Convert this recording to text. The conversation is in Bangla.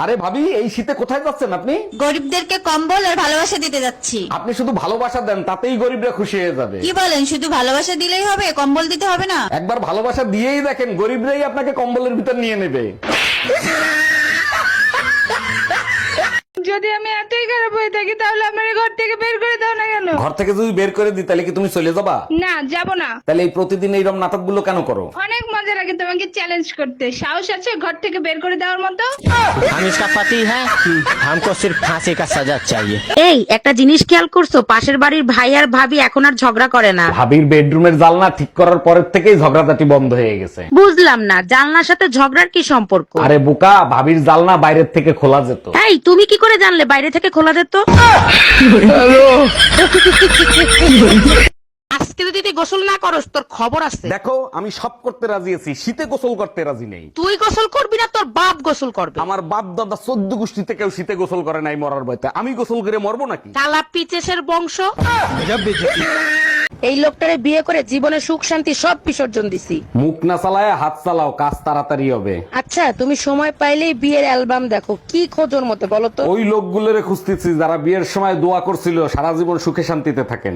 আরে ভাবি, এই শীতে কোথায় যাচ্ছেন আপনি? গরিবদেরকে কম্বল আর ভালোবাসা দিতে যাচ্ছি। আপনি শুধু ভালোবাসা দেন, তাতেই গরিবরা খুশি হয়ে যাবে। কি বলেন, শুধু ভালোবাসা দিলেই হবে, কম্বল দিতে হবে না? একবার ভালোবাসা দিয়েই দেখেন, গরিবরাই আপনাকে কম্বলের ভিতর নিয়ে নেবে। যদি আমি এতই খারাপ হয়ে থাকি তাহলে আমার ঘর থেকে বের করে দাও না কেন? ঘর থেকে যদি বের করে দিই তাহলে কি তুমি চলে যাবা? না, যাব না। তাহলে এই প্রতিদিন এইরকম নাটকগুলো কেন করো? অনেক মজা লাগে তোমাকে চ্যালেঞ্জ করতে। সাহস আছে ঘর থেকে বের করে দেওয়ার মতো? हम इसका पति है, हमको सिर्फ फांसी का सजा चाहिए। এই একটা জিনিস খেয়াল করছো, পাশের বাড়ির ভাই আর ভাবি এখন আর ঝগড়া করে না। ভাবির বেডরুমের জানলা ঠিক করার পরের থেকেই ঝগড়াঝাটি বন্ধ হয়ে গেছে। বুঝলাম না, জানলার সাথে ঝগড়ার কি সম্পর্ক? আরে বোকা, ভাবির জানলা বাইরের থেকে খোলা যেত। এই তুমি কি করে জানলে বাইরে থেকে খোলা যেত? আজকে যদি তুই গোসল না করস তোর খবর আছে। দেখো, আমি সব করতে রাজি আছি, শীতে গোসল করতে রাজি নেই। তুই গোসল করবি না, তোর বাপ গোসল করবে। আমার বাপ দাদা 14 গোষ্ঠীতে কেউ শীতে গোসল করে নাই মরার ভয়তে। আমি গোসল করে মরবো নাকি? কালা পিচেসের বংশ। এই লোকটারে বিয়ে করে জীবনে সুখ শান্তি সব বিসর্জন দিছি। মুখ না চালায় হাত চালাও, কাজ তাড়াতাড়ি হবে। আচ্ছা, তুমি সময় পাইলেই বিয়ের অ্যালবাম দেখো, কি খোঁজোর মতো বলো তো? ওই লোকগুলোরে খুঁজতেছি যারা বিয়ের সময় দোয়া করছিল সারা জীবন সুখে শান্তিতে থাকেন।